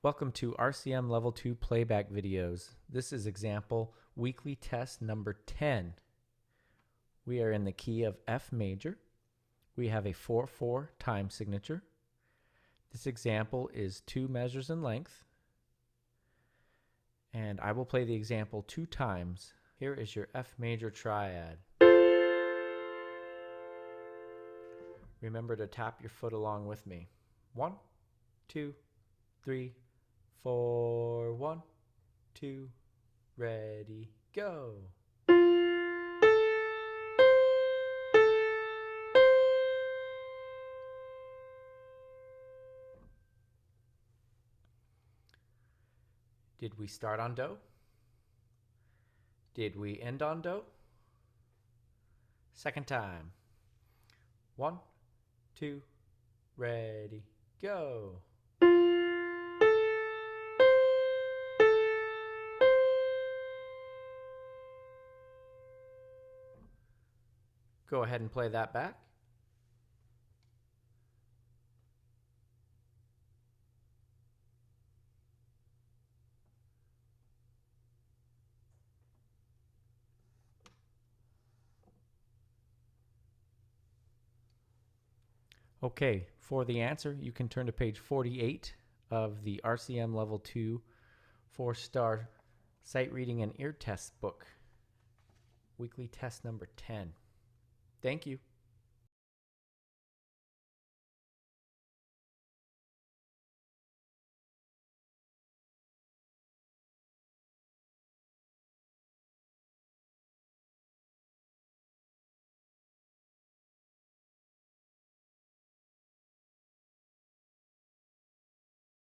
Welcome to RCM Level 2 Playback videos. This is example weekly test number 10. We are in the key of F major. We have a 4/4 time signature. This example is 2 measures in length. And I will play the example 2 times. Here is your F major triad. Remember to tap your foot along with me. 1, 2, 3, 4, 1, 2, ready, go. Did we start on Do? Did we end on Do? Second time. 1, 2, ready, go. Go ahead and play that back. Okay, for the answer, you can turn to page 48 of the RCM Level 2 4-star Sight Reading and Ear Test book, weekly test number 10. Thank you.